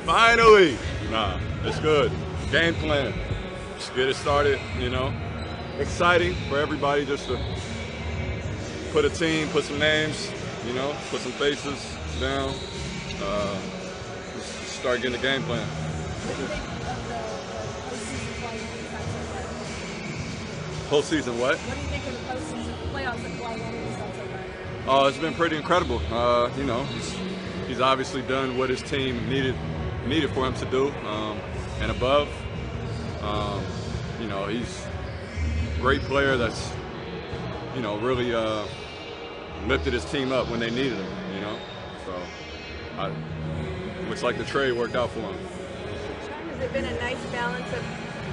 Finally! Nah, it's good. Game plan. Just get it started, you know. Exciting for everybody just to put a team, put some names, you know, put some faces down. Just start getting the game plan. Postseason what? What do you think of the postseason playoffs and why one of so far? Oh, it's been pretty incredible. You know, he's obviously done what his team needed for him to do and above. You know, he's a great player that's, you know, really lifted his team up when they needed him, you know. So, looks like the trade worked out for him. Shawn, has it been a nice balance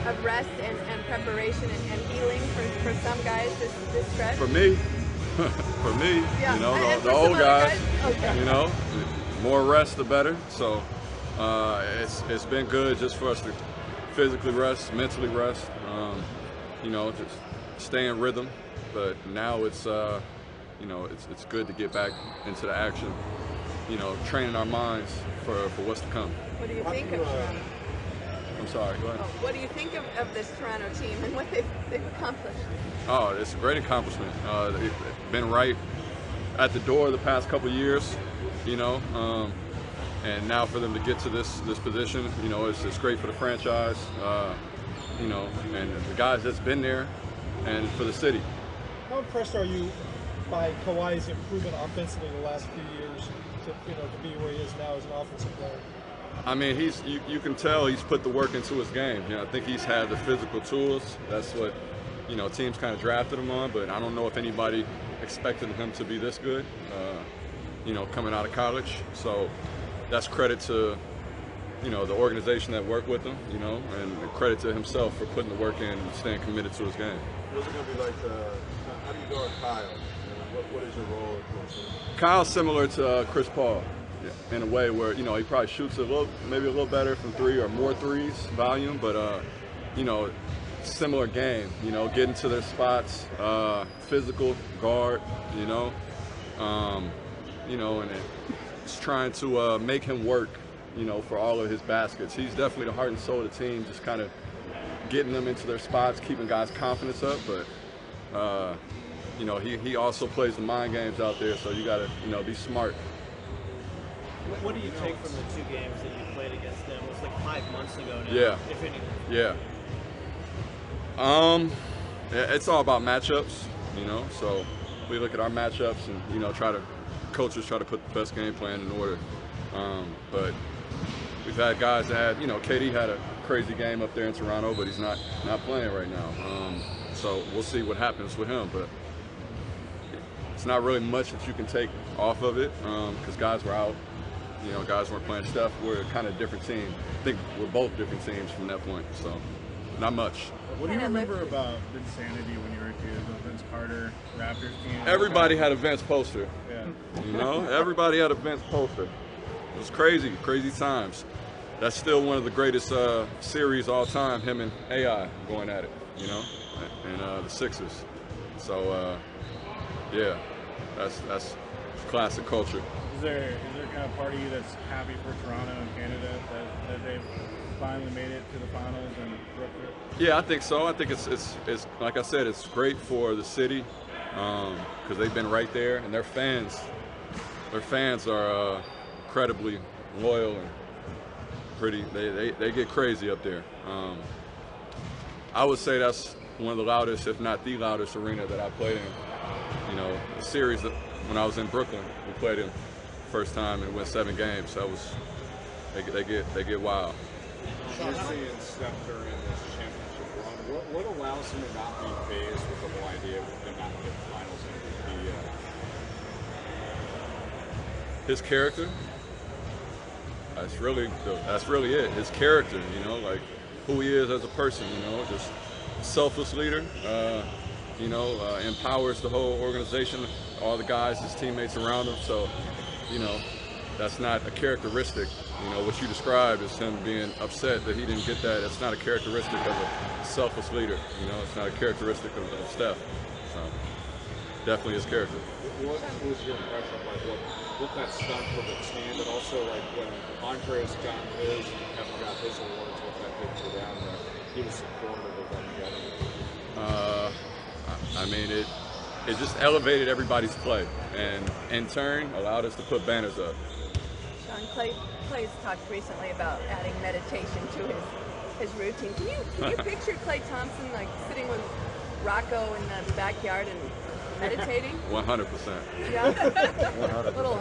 of rest and preparation and healing for some guys this stretch? For me, yeah. You know, and the old guys, okay. you know, more rest the better. So it's been good just for us to physically rest, mentally rest, you know, just stay in rhythm. But now it's, you know, it's good to get back into the action, you know, training our minds for what's to come. What do you think of Toronto? I'm sorry, go ahead. What do you think of this Toronto team and what they've accomplished? Oh, it's a great accomplishment. They've been right at the door the past couple of years, you know, and now for them to get to this position, you know, it's great for the franchise, you know, and the guys that's been there, and for the city. How impressed are you by Kawhi's improvement offensively the last few years to be where he is now as an offensive player? I mean, you can tell he's put the work into his game. You know, I think he's had the physical tools. That's what, you know, teams kind of drafted him on, but I don't know if anybody expected him to be this good, you know, coming out of college. So that's credit to, you know, the organization that worked with him, you know, and credit to himself for putting the work in and staying committed to his game. What's it going to be like, how do you go with Kyle? What is your role? Kyle's similar to Chris Paul in a way where, you know, he probably shoots maybe a little better from three or more threes volume, but, you know, similar game, you know, getting to their spots, physical guard, you know, and it's trying to make him work, you know, for all of his baskets. He's definitely the heart and soul of the team, just kind of getting them into their spots, keeping guys' confidence up, but, you know, he also plays the mind games out there, so you got to, you know, be smart. What do you take from the two games that you played against them? It was like 5 months ago now, yeah. if anything. Yeah. It's all about matchups, you know, so we look at our matchups and, you know, coaches try to put the best game plan in order. But we've had guys that had, you know, KD had a crazy game up there in Toronto, but he's not playing right now. So we'll see what happens with him, but it's not really much that you can take off of it because guys were out. You know, guys weren't playing. Steph, we're kind of different team. I think we're both different teams from that point, so not much. What do you remember about Vinsanity when you were a kid? The Vince Carter Raptors team? Everybody had a Vince poster. Yeah. You know, everybody had a Vince poster. It was crazy times. That's still one of the greatest series all time, him and AI going at it, you know, and the Sixers. So, yeah, that's classic culture. Is there kind of part of you that's happy for Toronto and Canada that they've finally made it to the finals and broke through? Yeah, I think so. I think it's like I said, it's great for the city because they've been right there, and their fans are incredibly loyal and pretty. They get crazy up there. I would say that's one of the loudest, if not the loudest, arena that I played in. You know, the series that when I was in Brooklyn, we played in first time and went 7 games. That was they get wild. You're seeing Steph Curry in this championship run. What allows him to not be phased with the whole idea of them not getting finals MVP? His character. That's really it. His character, you know, like who he is as a person. You know, just selfless leader. You know, empowers the whole organization, all the guys, his teammates around him. So, you know, that's not a characteristic. You know, what you described as him being upset that he didn't get that, it's not a characteristic of a selfless leader. You know, it's not a characteristic of Steph. So. definitely his character. What was your impression of like what that's done for the team, but also like when Andre's gotten his and Kevin got his awards, what that did for them? That he was supportive of them getting it. I mean, it just elevated everybody's play, and in turn allowed us to put banners up. Shawn, Clay's talked recently about adding meditation to his routine. Can you picture Klay Thompson like sitting with Rocco in the backyard and meditating? 100%. Yeah. 100%. Little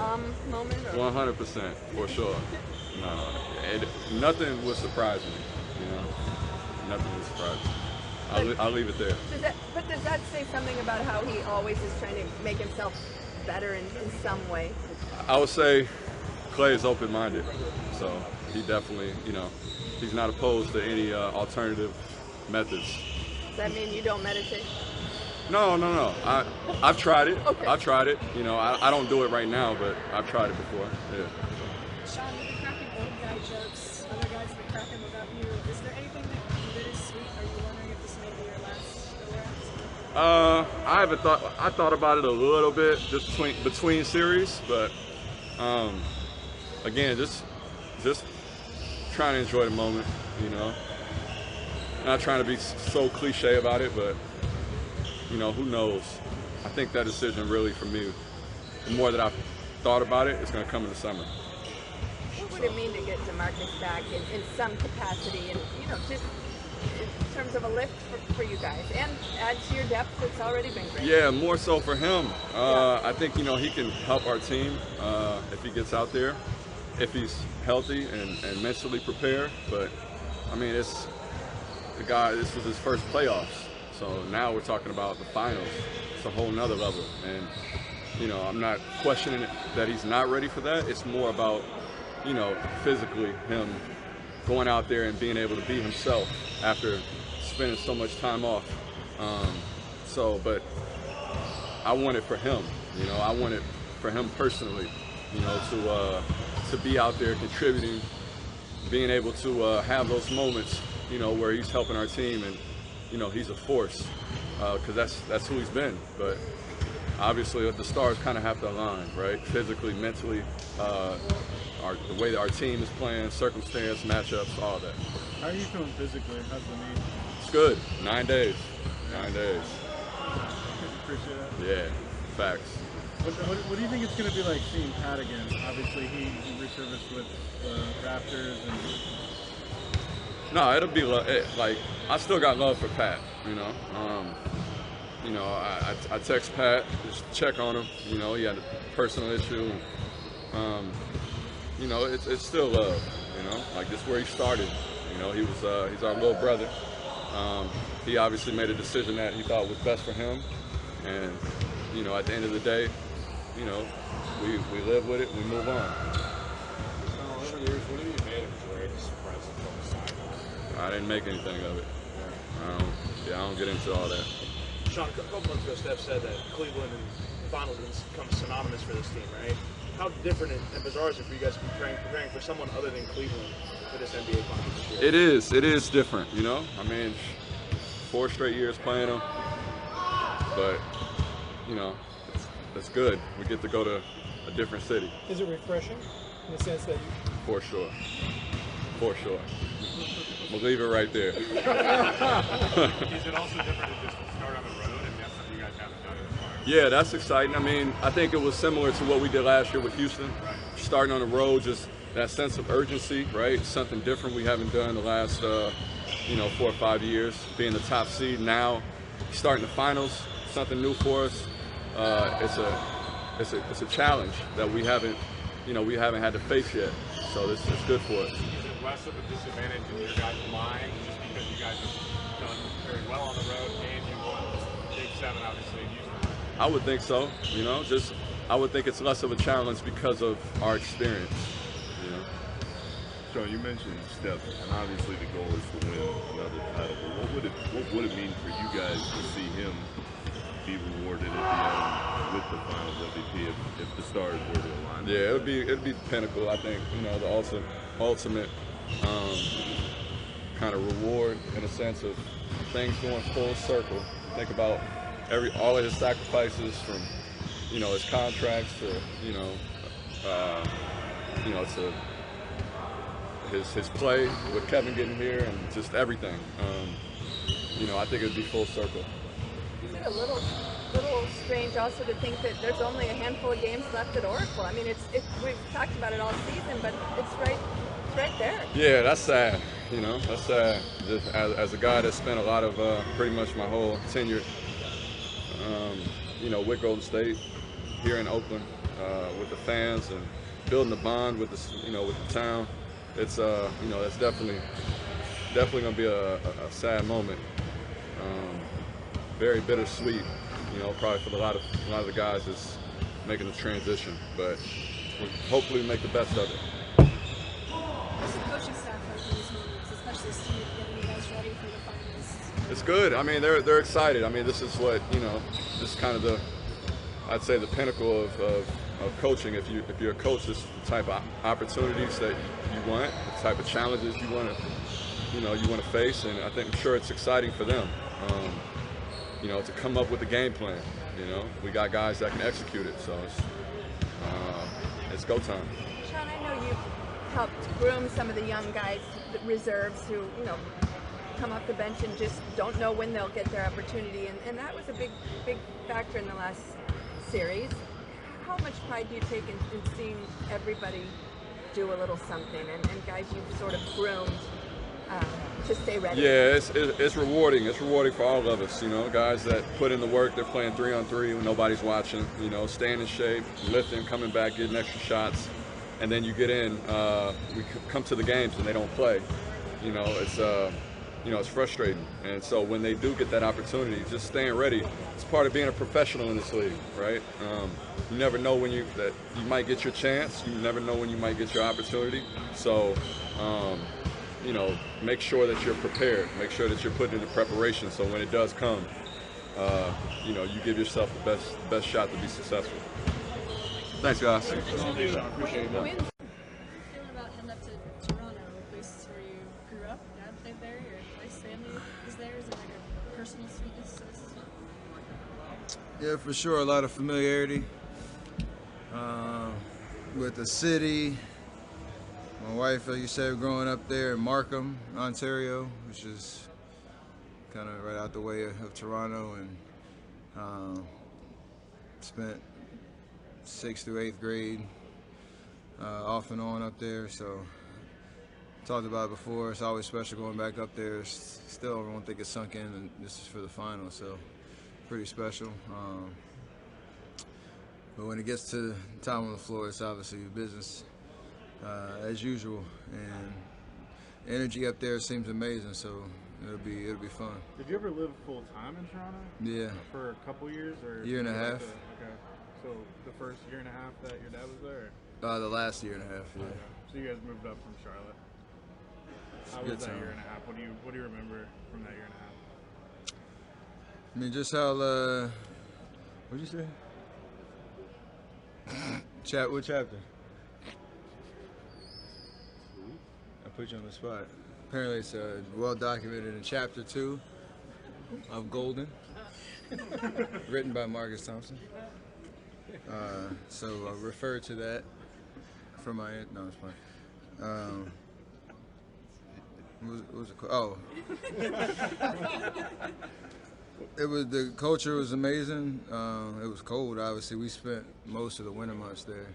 moment. 100% for sure. No, nothing would surprise me. You know, nothing would surprise me. I'll leave it there. Does that say something about how he always is trying to make himself better in some way? I would say Klay is open-minded, so he definitely, you know, he's not opposed to any alternative methods. Does that mean you don't meditate? No. I've tried it. Okay. I've tried it. You know, I don't do it right now, but I've tried it before. Yeah. Shawn, you've been cracking old guy jokes. Other guys have been cracking about you. Is there anything that is sweet? Are you wondering if this may be your last go-around? I thought about it a little bit just between series, but again, just trying to enjoy the moment. You know, not trying to be so cliche about it, but you know, who knows? I think that decision really, for me, the more that I've thought about it, it's going to come in the summer. What would it mean to get DeMarcus back in some capacity, and you know, just in terms of a lift for you guys, and add to your depth that's already been great? Yeah, more so for him. I think, you know, he can help our team if he gets out there, if he's healthy and mentally prepared. But I mean, it's the guy. This was his first playoffs. So now we're talking about the finals. It's a whole nother level. And, you know, I'm not questioning it that he's not ready for that. It's more about, you know, physically him going out there and being able to be himself after spending so much time off. But I want it for him. You know, I want it for him personally, you know, to be out there contributing, being able to have those moments, you know, where he's helping our team and, you know, he's a force, because that's who he's been. But obviously the stars kind of have to align, right? Physically, mentally, the way that our team is playing, circumstance, matchups, all that. How are you feeling physically? How's the knee? It's good. 9 days. 9 days. Appreciate that. Yeah, facts. What do you think it's going to be like seeing Pat again? Obviously, he resurfaced with the Raptors and... No, it'll be like I still got love for Pat. You know, I text Pat, just check on him. You know, he had a personal issue. You know, it's still love. You know, like this is where he started. You know, he's our little brother. He obviously made a decision that he thought was best for him, and you know, at the end of the day, you know, we live with it, we move on. Over the years, what have you made of Drake's presence on the sideline? I didn't make anything of it. I don't get into all that. Shawn, a couple months ago, Steph said that Cleveland and the finals become synonymous for this team, right? How different and bizarre is it for you guys to be preparing for someone other than Cleveland for this NBA finals this year? It is different, you know? I mean, 4 straight years playing them, but, you know, it's good. We get to go to a different city. Is it refreshing in the sense that you... For sure. For sure. We'll leave it right there. Is it also different to just start on the road, and that's something you guys haven't done in the past? Yeah, that's exciting. I mean, I think it was similar to what we did last year with Houston. Right. Starting on the road, just that sense of urgency, right? Something different we haven't done the last, 4 or 5 years. Being the top seed now, starting the finals, something new for us. It's a challenge that we haven't had to face yet. So this is good for us. Is it less of a disadvantage in your guys' mind just because you guys have done very well on the road and you won Big 7 obviously in Houston? I would think so. You know, I would think it's less of a challenge because of our experience. You know. Shawn, you mentioned Steph, and obviously the goal is to win another title. But what would it mean for you guys to see him be rewarded at the end with the Finals MVP if the stars were to align? Yeah, it'd be the pinnacle. I think, you know, the ultimate kind of reward in a sense of things going full circle. Think about all of his sacrifices, from his contracts to to his play with Kevin getting here and just everything. I think it'd be full circle. Is it a little strange also to think that there's only a handful of games left at Oracle? I mean, we've talked about it all season, but it's right there. Yeah, that's sad. That's sad. Just as a guy that spent a lot of pretty much my whole tenure, with Golden State here in Oakland, with the fans and building a bond with with the town. It's it's definitely going to be a sad moment. Very bittersweet, probably for a lot of the guys that's making the transition, but we'll hopefully make the best of it. What's the coaching staff like in these moments, especially Steve, getting you guys ready for the finals? It's good. I mean, they're excited. I mean, this is what this is kind of I'd say the pinnacle of coaching. If you're a coach, this is the type of opportunities that you want, the type of challenges you want to face, and I'm sure it's exciting for them. To come up with a game plan. We got guys that can execute it, so it's go time. Shawn, I know you've helped groom some of the young guys, the reserves, who come off the bench and just don't know when they'll get their opportunity, and that was a big factor in the last series. How much pride do you take in seeing everybody do a little something, and guys you've sort of groomed to stay ready? Yeah, it's rewarding. It's rewarding for all of us. Guys that put in the work. They're playing 3-on-3 when nobody's watching. Staying in shape, lifting, coming back, getting extra shots, and then you get in. We come to the games and they don't play. It's frustrating. And so when they do get that opportunity, just staying ready. It's part of being a professional in this league, right? You never know when you might get your chance. You never know when you might get your opportunity. So. Make sure that you're prepared. Make sure that you're putting in the preparation, so when it does come, you give yourself the best shot to be successful. Thanks, guys. How are you feeling about heading up to Toronto, a place where you grew up? Dad played there, your wife's family is there. Is it like a personal sweetness to this as well? Yeah, for sure. A lot of familiarity with the city. My wife, like you said, growing up there in Markham, Ontario, which is kind of right out the way of Toronto, and spent 6th through 8th grade off and on up there. So talked about it before. It's always special going back up there. Still, I don't think it's sunk in, and this is for the final, so pretty special. But when it gets to time on the floor, it's obviously business. As usual, and energy up there seems amazing, so it'll be fun. Did you ever live full time in Toronto? Yeah. For a couple years, or year and a half. Okay. So the first year and a half that your dad was there? The last year and a half. Yeah. Okay. So you guys moved up from Charlotte. How was that year and a half? What do you remember from that year and a half? I mean, just how what'd you say? What chapter? Put you on the spot. Apparently it's well documented in chapter 2 of Golden, written by Marcus Thompson. So I refer to that from my no, it's fine. What was it called? Oh, the culture was amazing. It was cold. Obviously, we spent most of the winter months there,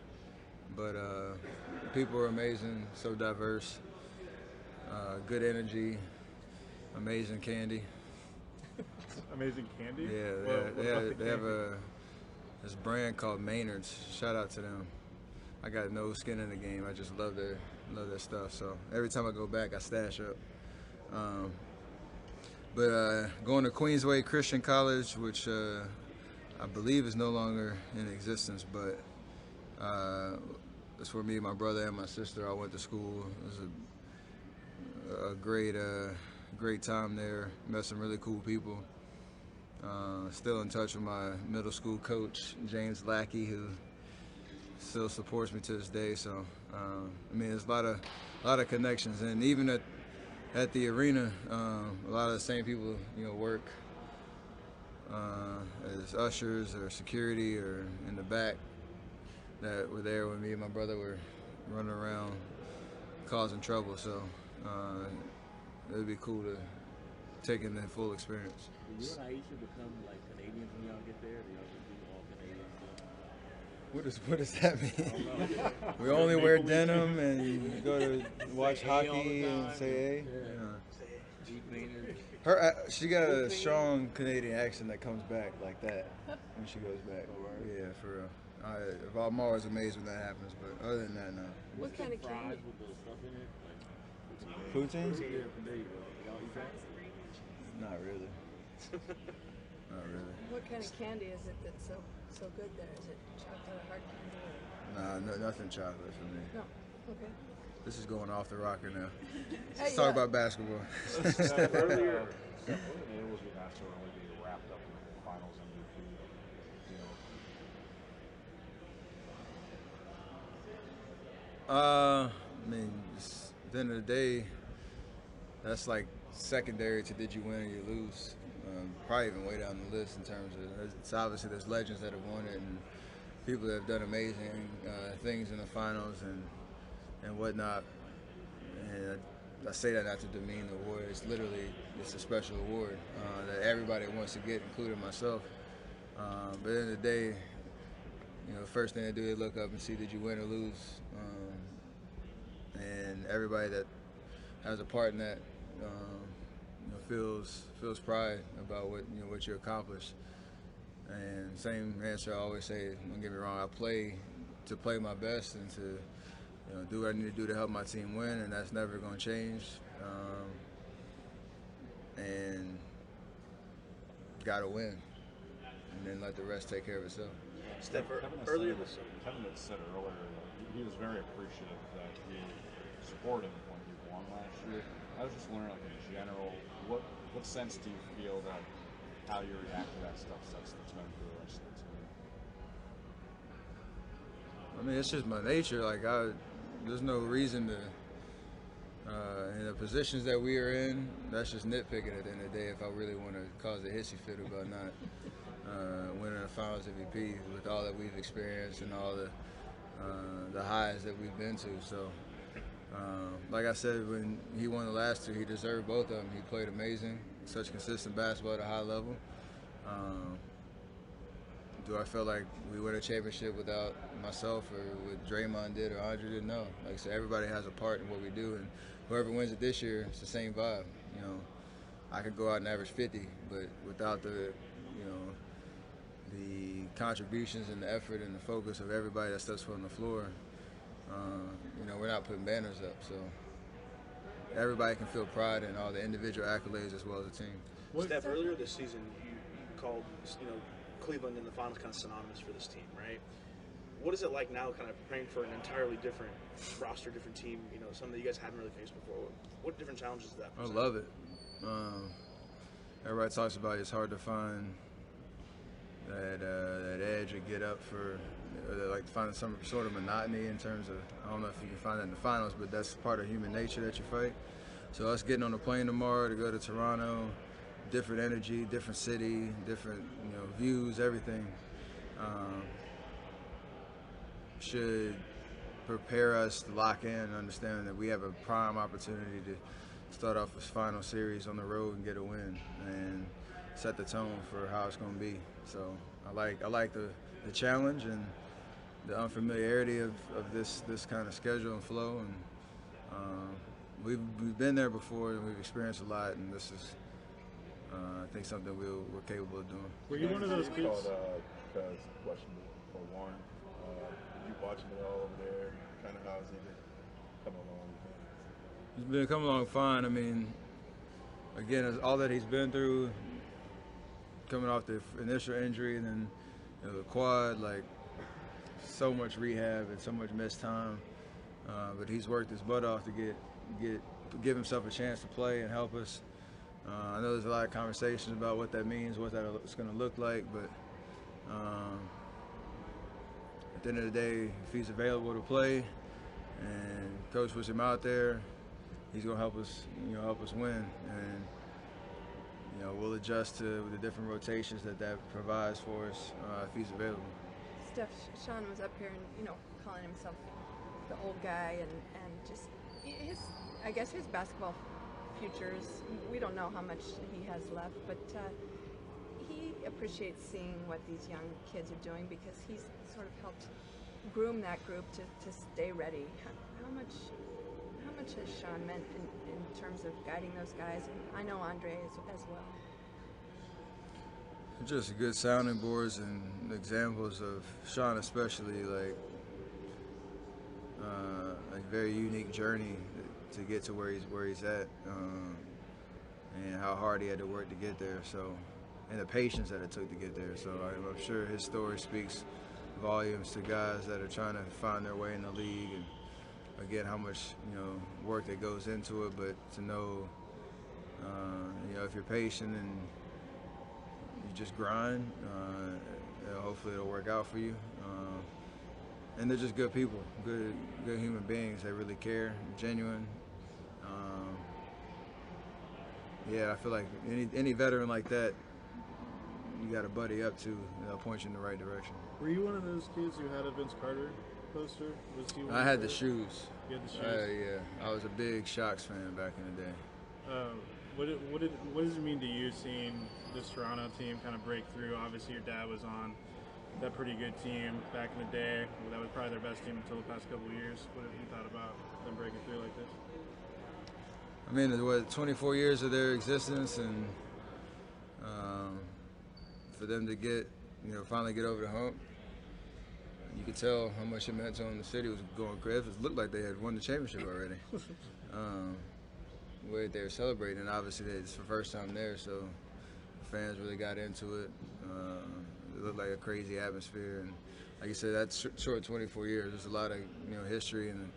but people were amazing. So diverse. Good energy, amazing candy. Amazing candy? Yeah, they have this brand called Maynard's. Shout out to them. I got no skin in the game. I just love their stuff. So every time I go back, I stash up. But going to Queensway Christian College, which I believe is no longer in existence, but that's where me and my brother and my sister all went to school. It was a great time there. Met some really cool people. Still in touch with my middle school coach, James Lackey, who still supports me to this day. So I mean, there's a lot of connections, and even at the arena, a lot of the same people work as ushers or security or in the back that were there when me and my brother were running around causing trouble. So it would be cool to take in the full experience. Do you and Aisha become like Canadians when y'all get there? Do y'all just be all Canadians? What does that mean? We only wear denim and go to watch hockey and say hey. She got a strong Canadian accent that comes back like that when she goes back. Yeah, for real. I'm always amazed when that happens, but other than that, no. What kind of candy? Poutine? There you go. Y'all eat that? Not really. Not really. What kind of candy is it that's so good there? Is it chocolate or hard candy? Nah, nothing chocolate for me. No. Okay. This is going off the rocker now. Hey, Let's talk about basketball. Earlier, it was asked to really be wrapped up in the finals MVP. I mean, just, at the end of the day, that's like secondary to did you win or you lose. Probably even way down the list in terms of, it's obviously there's legends that have won it and people that have done amazing things in the finals and whatnot. And I say that not to demean the award. It's literally, it's a special award that everybody wants to get, including myself. But at the end of the day, the first thing they do is look up and see did you win or lose. And everybody that has a part in that feels pride about what you accomplished. And same answer I always say, don't get me wrong, I play to play my best and to do what I need to do to help my team win, and that's never going to change. And got to win, and then let the rest take care of itself. Steph, Kevin had said earlier that he was very appreciative that he supported him when he won last year. I was just wondering, like in general, what sense do you feel that how you react to that stuff sets the tone for the rest of the team? I mean, it's just my nature. Like there's no reason to. In the positions that we are in, that's just nitpicking at the end of the day. If I really want to cause a hissy fit about not winning a Finals MVP with all that we've experienced and all the highs that we've been to. So, like I said, when he won the last two, he deserved both of them. He played amazing, such consistent basketball at a high level. Do I feel like we win a championship without myself or what Draymond did or Andre did? No. Like I said, everybody has a part in what we do, and whoever wins it this year, it's the same vibe. I could go out and average 50, but without the contributions and the effort and the focus of everybody that steps foot on the floor, we're not putting banners up. So everybody can feel pride in all the individual accolades as well as the team. Steph, earlier this season, you called Cleveland in the finals kind of synonymous for this team, right? What is it like now, kind of preparing for an entirely different roster, different team? Something that you guys hadn't really faced before. What different challenges does that present? I love it. Everybody talks about it's hard to find that edge or get up for, like find some sort of monotony in terms of, I don't know if you can find that in the finals, but that's part of human nature that you fight. So us getting on the plane tomorrow to go to Toronto, different energy, different city, different views, everything should prepare us to lock in and understand that we have a prime opportunity to start off this final series on the road and get a win and set the tone for how it's going to be. So I like the challenge and the unfamiliarity of this kind of schedule and flow, and we've been there before and we've experienced a lot, and this is I think something we're capable of doing. Were you one of those kids? Question for Warren. You watching it all over there? Kind of how's he coming along? He's been coming along fine. I mean, again, all that he's been through, coming off the initial injury and then the quad, like so much rehab and so much missed time. But he's worked his butt off to give himself a chance to play and help us. I know there's a lot of conversations about what that means, what that's going to look like, but at the end of the day, if he's available to play and coach puts him out there, he's going to help us win. And we'll adjust to the different rotations that provides for us if he's available. Shawn was up here and, calling himself the old guy and just I guess his basketball futures, we don't know how much he has left, but he appreciates seeing what these young kids are doing because he's sort of helped groom that group to stay ready. How much has Shawn meant in terms of guiding those guys? And I know Andre as well. Just good sounding boards and examples of Shawn, especially like a very unique journey to get to where he's at, and how hard he had to work to get there. So, and the patience that it took to get there. So I'm sure his story speaks volumes to guys that are trying to find their way in the league, and again how much work that goes into it. But to know, if you're patient and you just grind, hopefully it'll work out for you. And they're just good people, good human beings. They really care, genuine. I feel like any veteran like that, you got a buddy up to, point you in the right direction. Were you one of those kids who had a Vince Carter poster? Was he? I had the shoes. You had the shoes. I was a big Shocks fan back in the day. What does it mean to you seeing this Toronto team kind of break through? Obviously, your dad was on that pretty good team back in the day. That was probably their best team until the past couple of years. What have you thought about them breaking through like this? I mean, 24 years of their existence, and for them to finally get over the hump, you could tell how much it meant to them. The city was going crazy. It looked like they had won the championship already. The way they were celebrating, and obviously it's the first time there, so the fans really got into it. It looked like a crazy atmosphere, and like you said, that's short 24 years. There's a lot of history, and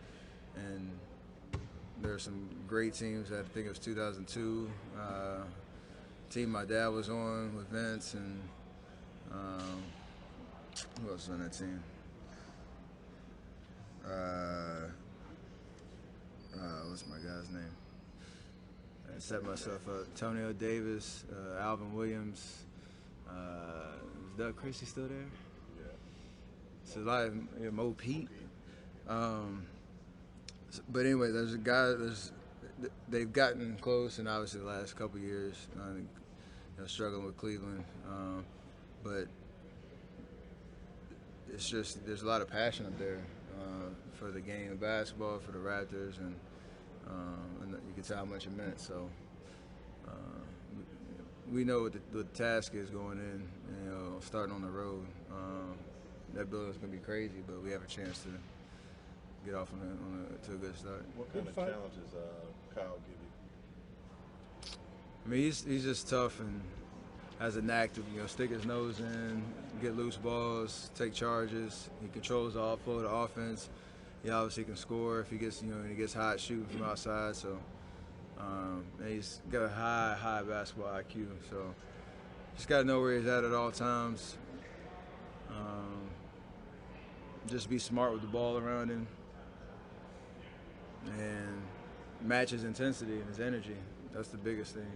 there are some great teams. I think it was 2002 team my dad was on with Vince, and who else was on that team? What's my guy's name? I set myself up. Antonio Davis, Alvin Williams. Is Doug Christie still there? Yeah. It's a lot of Mo Pete. But anyway, there's a guy. They've gotten close, and obviously the last couple of years, struggling with Cleveland. But it's just there's a lot of passion up there for the game of basketball, for the Raptors, and you can tell how much it meant. So we know what the task is going in. Starting on the road. That building's gonna be crazy, but we have a chance to get off to a good start. What kind of challenges Kyle give you? I mean, he's just tough and has a knack to stick his nose in, get loose balls, take charges. He controls the flow of the offense. He obviously can score if he gets he gets hot shooting from outside. So and he's got a high basketball IQ. So just got to know where he's at all times. Just be smart with the ball around him and match his intensity and his energy. That's the biggest thing.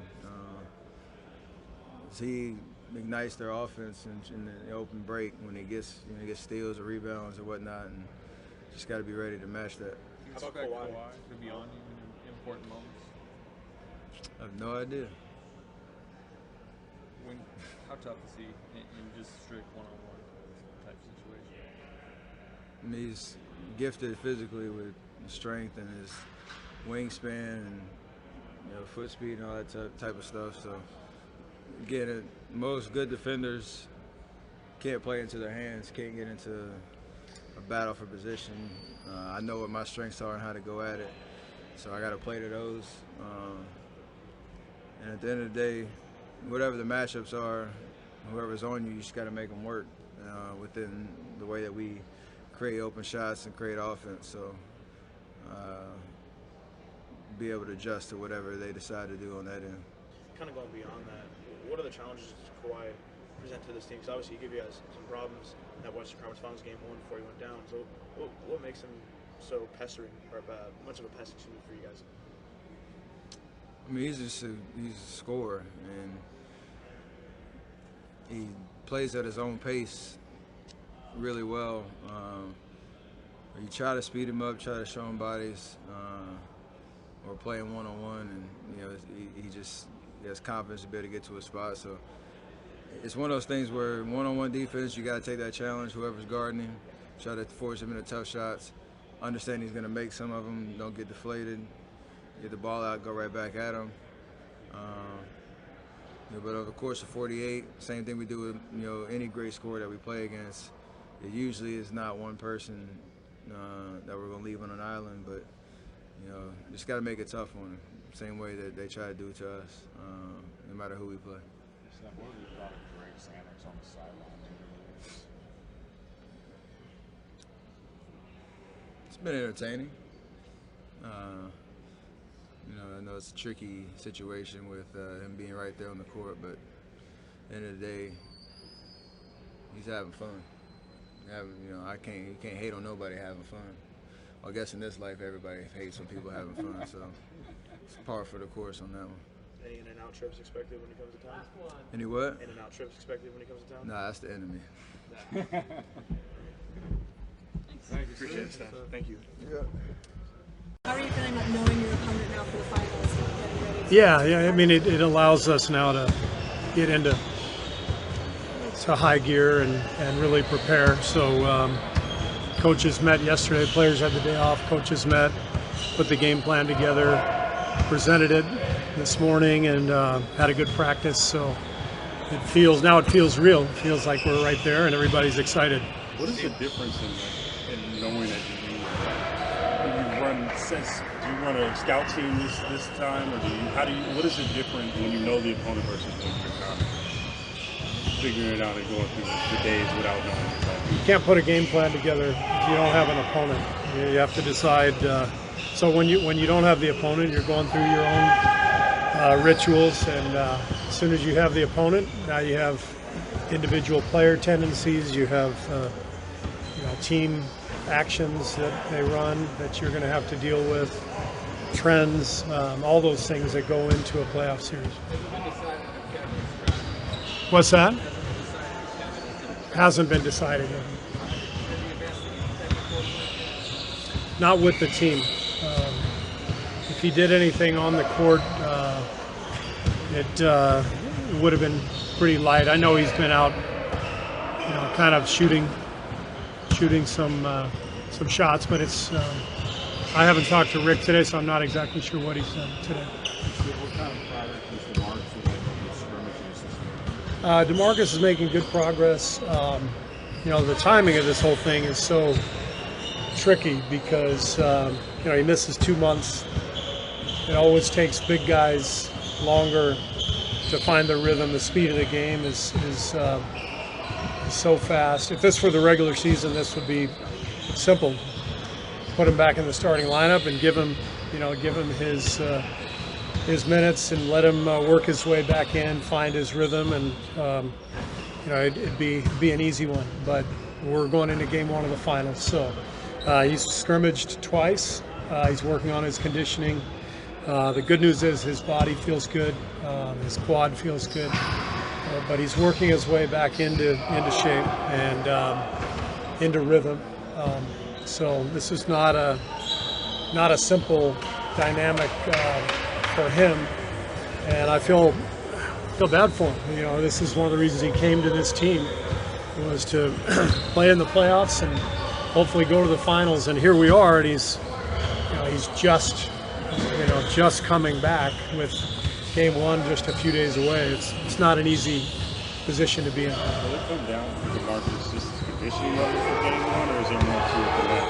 He ignites their offense in the open break when he gets steals or rebounds or whatnot, and just got to be ready to match that. How about Kawhi to be on you in important moments? I have no idea. How tough is he in just strict one-on-one type situation? I mean, he's gifted physically with strength and his wingspan and foot speed and all that type of stuff. So again, most good defenders can't play into their hands, can't get into a battle for position. I know what my strengths are and how to go at it, so I got to play to those. And at the end of the day, whatever the matchups are, whoever's on you, you just got to make them work within the way that we create open shots and create offense. So be able to adjust to whatever they decide to do on that end. Kind of going beyond that, what are the challenges Kawhi present to this team? Because obviously he gave you guys some problems in that Western Conference Finals game 1 before he went down. So what makes him so pestering or much of a pest for you guys? I mean, he's a scorer, and he plays at his own pace really well. You try to speed him up, try to show him bodies, or play him one-on-one, and he has confidence to be able to get to a spot. So it's one of those things where one-on-one defense, you got to take that challenge, whoever's guarding him, try to force him into tough shots, understand he's going to make some of them, don't get deflated, get the ball out, go right back at him. But over the course of 48, same thing we do with any great scorer that we play against. It usually is not one person that we're going to leave on an island, but just got to make it tough on them, same way that they try to do to us, no matter who we play. What have you thought of Greg Sanders on the sideline? It's been entertaining. I know it's a tricky situation with him being right there on the court, but at the end of the day, he's having fun. You can't hate on nobody having fun. I guess in this life, everybody hates when people having fun, so it's par for the course on that one. Any in and out trips expected when he comes to town? Any what? In and out trips expected when he comes to town? Nah, that's the enemy. Thank you. Appreciate it, Steph. Thank you. Yeah. How are you feeling about knowing your opponent now for the finals and getting ready? Yeah. I mean, it allows us now to get into high gear and really prepare. So coaches met yesterday. Players had the day off. Coaches met, put the game plan together, presented it this morning, and had a good practice. So it feels real. It feels like we're right there, and everybody's excited. What is the difference in knowing that you run sets? Do you run a scout team this time, or what is it different when you know the opponent versus when you're not figuring it out and going through the days without knowing the opponent? You can't put a game plan together if you don't have an opponent. You have to decide. So when you don't have the opponent, you're going through your own rituals, and as soon as you have the opponent, now you have individual player tendencies. You have team actions that they run that you're going to have to deal with, trends, all those things that go into a playoff series. What's that? Hasn't been decided yet. Not with the team. If he did anything on the court, it would have been pretty light. I know he's been out, kind of shooting some shots, but it's. I haven't talked to Rick today, so I'm not exactly sure what he said today. What kind of progress was DeMarcus making with scrimmage? DeMarcus is making good progress. The timing of this whole thing is so tricky because he misses 2 months. It always takes big guys longer to find the rhythm. The speed of the game is so fast. If this were the regular season, this would be simple. Put him back in the starting lineup and give him his minutes and let him work his way back in, find his rhythm, and it'd be an easy one. But we're going into game one of the finals, so he's scrimmaged twice. He's working on his conditioning. The good news is his body feels good, his quad feels good, but he's working his way back into shape and into rhythm. So this is not a simple dynamic for him, and I feel bad for him. This is one of the reasons he came to this team, was to play in the playoffs and hopefully go to the finals. And here we are, and he's just coming back with game one just a few days away. It's not an easy position to be in. Will it come down to DeMarcus just conditioning level for game one, or is there more to it than that?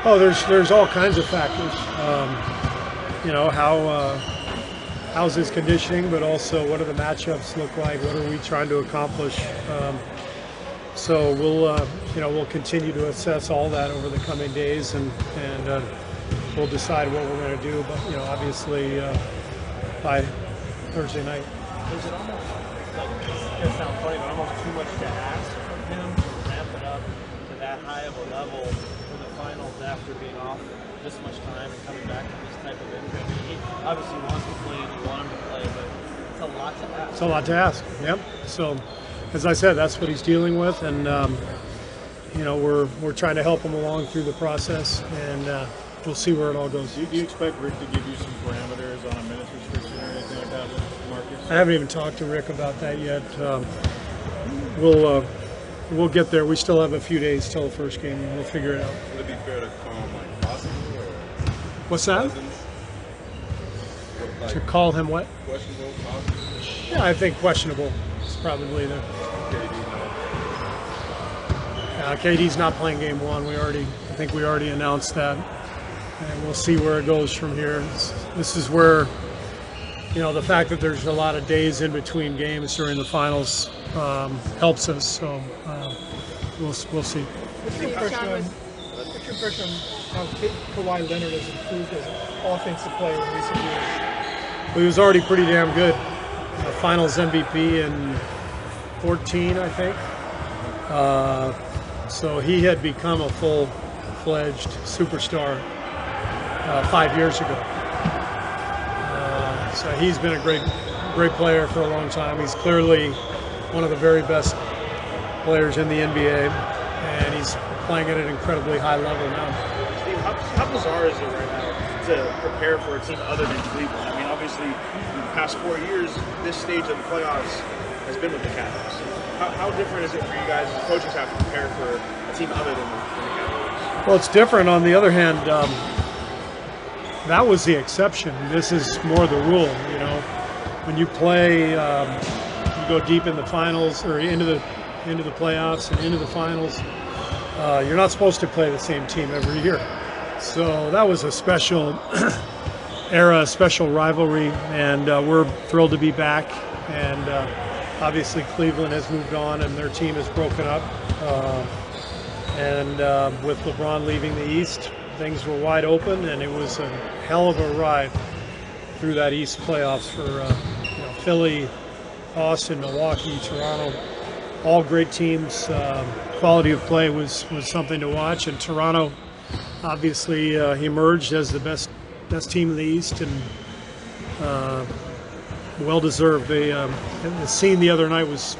Oh, there's all kinds of factors. How's his conditioning, but also what do the matchups look like? What are we trying to accomplish? So we'll continue to assess all that over the coming days, and we'll decide what we're going to do. But obviously by Thursday night. Is it almost it sounds funny, but almost too much to ask from him to ramp it up to that high of a level for the finals after being off this much time and coming back to this type of injury? I mean, he obviously wants to play and you want him to play, but It's a lot to ask. It's a lot to ask. Yep. So, as I said, that's what he's dealing with, and you know, we're trying to help him along through the process, and we'll see where it all goes. Do you expect Rick to give you some parameters on a minutes restriction or anything like that with Marcus? I haven't even talked to Rick about that yet. We'll get there. We still have a few days till the first game, and we'll figure it out. Would it be fair to call him like possible or What's that? To call him what? questionable, possible? Yeah, I think questionable is probably the. KD's not playing game one. I think we already announced that, and we'll see where it goes from here. This is where, you know, the fact that there's a lot of days in between games during the finals helps us. So we'll see. What's your impression on how Kawhi Leonard has improved as an offensive player in recent years? He was already pretty damn good. Finals MVP in 14, I think. So he had become a full-fledged superstar 5 years ago. So he's been a great player for a long time. He's clearly one of the very best players in the NBA, and he's playing at an incredibly high level now. Steve, how bizarre is it right now to prepare for a team other than Cleveland? I mean, obviously, in the past 4 years, this stage of the playoffs has been with the Cavs. How different is it for you guys as coaching staff to prepare for a team other than the Cavs? Well, it's different. On the other hand, that was the exception. This is more the rule. You know, when you play, you go deep in the finals or into the playoffs and into the finals. You're not supposed to play the same team every year. So that was a special era, a special rivalry, and we're thrilled to be back. And obviously Cleveland has moved on and their team is broken up. And with LeBron leaving the East, things were wide open, and it was a hell of a ride through that East playoffs for Philly, Boston, Milwaukee, Toronto. All great teams. Quality of play was something to watch, and Toronto obviously emerged as the best team in the East, and well deserved. The scene the other night was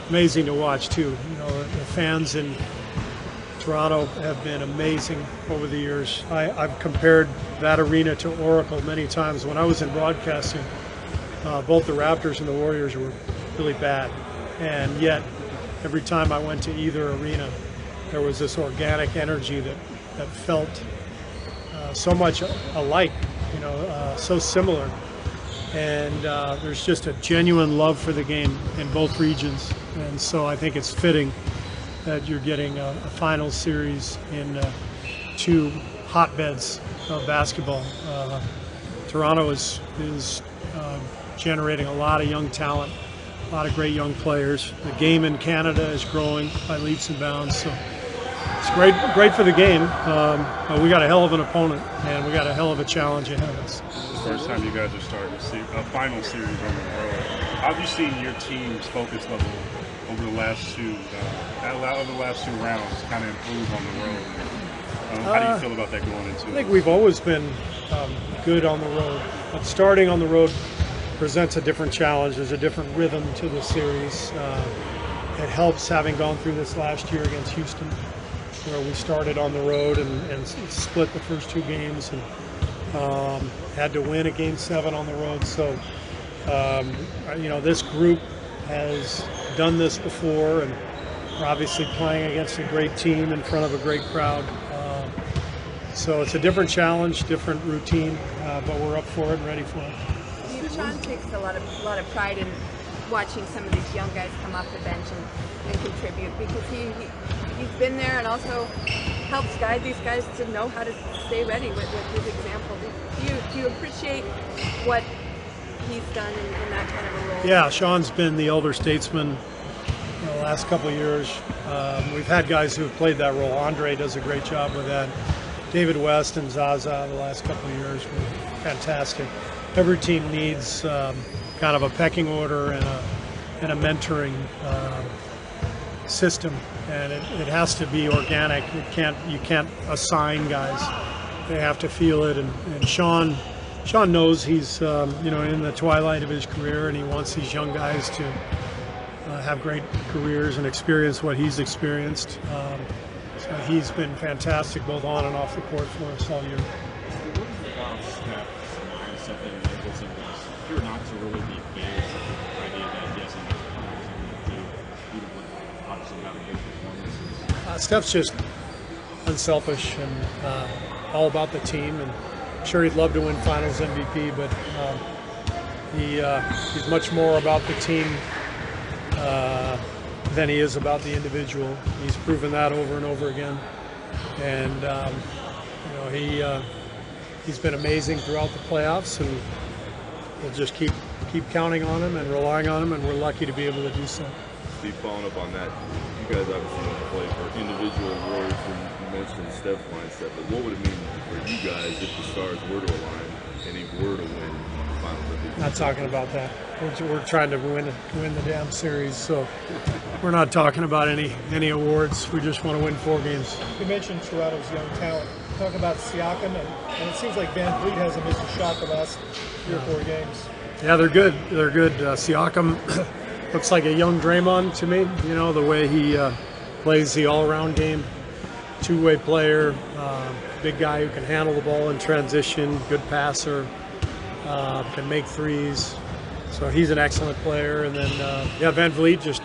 amazing to watch too. You know, the fans in Toronto have been amazing over the years. I've compared that arena to Oracle many times. When I was in broadcasting, both the Raptors and the Warriors were really bad, and yet every time I went to either arena, there was this organic energy that felt so much alike, you know, so similar. And there's just a genuine love for the game in both regions. And so I think it's fitting that you're getting a final series in two hotbeds of basketball. Toronto is generating a lot of young talent, a lot of great young players. The game in Canada is growing by leaps and bounds. So it's great for the game. We got a hell of an opponent, and we got a hell of a challenge ahead of us. First time you guys are starting to see a final series on the road. How have you seen your team's focus level over the last two rounds kind of improve on the road? How do you feel about that going into it? I think we've always been good on the road, but starting on the road presents a different challenge. There's a different rhythm to the series. It helps having gone through this last year against Houston, where we started on the road and split the first two games and had to win a Game 7 on the road. So, you know, this group has done this before, and we're obviously playing against a great team in front of a great crowd. So it's a different challenge, different routine, but we're up for it and ready for it. Shawn takes a lot of pride in watching some of these young guys come off the bench and contribute, because he's been there and also helps guide these guys to know how to stay ready with his example. Do you appreciate what he's done in that kind of a role? Yeah, Shawn's been the elder statesman the last couple of years. We've had guys who have played that role. Andre does a great job with that. David West and Zaza the last couple of years were fantastic. Every team needs kind of a pecking order and a mentoring system, and it has to be organic. You can't assign guys; they have to feel it. And Shawn Shawn knows he's in the twilight of his career, and he wants these young guys to have great careers and experience what he's experienced. So he's been fantastic both on and off the court for us all year. What is it about Steph's mindset that enables him to appear not to really be phased with the idea that he has enough players to even with obviously having good performances? Steph's just unselfish and all about the team, and I'm sure he'd love to win Finals MVP, but he's much more about the team than he is about the individual. He's proven that over and over again, and he's been amazing throughout the playoffs, and we'll just keep counting on him and relying on him, and we're lucky to be able to do so. Steve, following up on that, you guys obviously don't play for individual awards, and you mentioned Steph's mindset, but what would it mean for you guys if the stars were to align and he were to win the Finals MVP? Not talking about that. We're trying to win the damn series, so we're not talking about any awards. We just want to win 4 games. You mentioned Toronto's young talent. Talk about Siakam, and it seems like Van Vliet hasn't missed a shot the last 3 or 4 games. Yeah, they're good. They're good. Siakam looks like a young Draymond to me. You know, the way he plays the all-around game. Two-way player, big guy who can handle the ball in transition, good passer, can make threes. So he's an excellent player. And then, Van Vliet just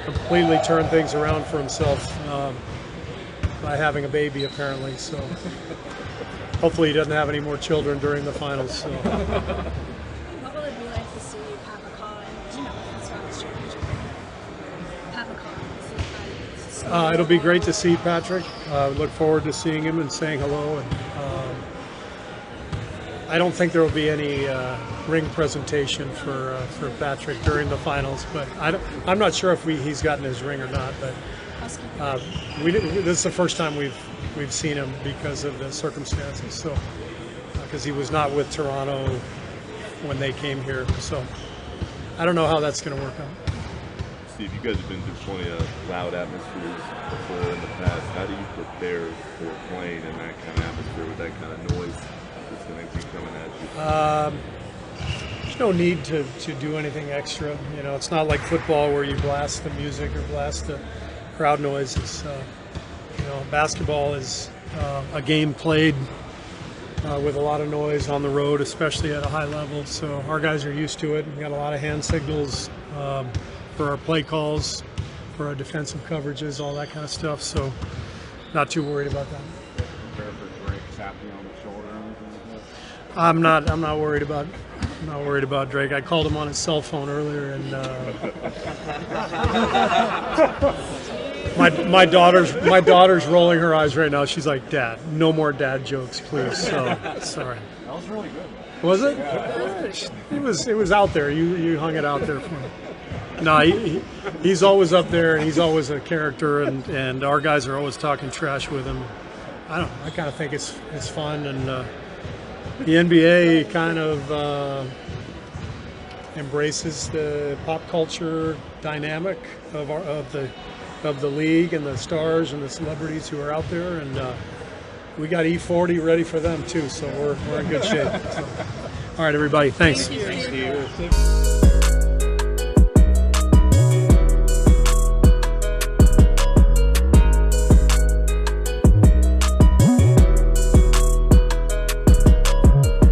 completely turned things around for himself by having a baby, apparently. So hopefully he doesn't have any more children during the finals. So. What will it be like to see Pat McCaw and Travis championship? Pat McCaw. It'll be great to see Patrick. Look forward to seeing him and saying hello. And I don't think there will be any ring presentation for Patrick during the finals, but I'm not sure if he's gotten his ring or not. But this is the first time we've seen him because of the circumstances. So because he was not with Toronto when they came here, so I don't know how that's going to work out. Steve, you guys have been through plenty of loud atmospheres before in the past. How do you prepare for playing in that kind of atmosphere with that kind of noise that's going to be coming at you? There's no need to do anything extra. You know, it's not like football where you blast the music or blast the crowd noise. It's, basketball is a game played with a lot of noise on the road, especially at a high level. So our guys are used to it. We've got a lot of hand signals for our play calls, for our defensive coverages, all that kind of stuff. So not too worried about that. Prepare for Drake tapping on the shoulder or anything like that? I'm not worried about Drake. I called him on his cell phone earlier, and my daughter's rolling her eyes right now. She's like, "Dad, no more dad jokes, please." So sorry. That was really good. Was it? Yeah. It was out there. You hung it out there for me. No, he's always up there, and he's always a character, and our guys are always talking trash with him. I don't know. I kind of think it's fun, and the NBA kind of embraces the pop culture dynamic of the league and the stars and the celebrities who are out there, and we got E40 ready for them too. So we're in good shape. So. All right, everybody. Thanks. Thank you. Thanks, Steve.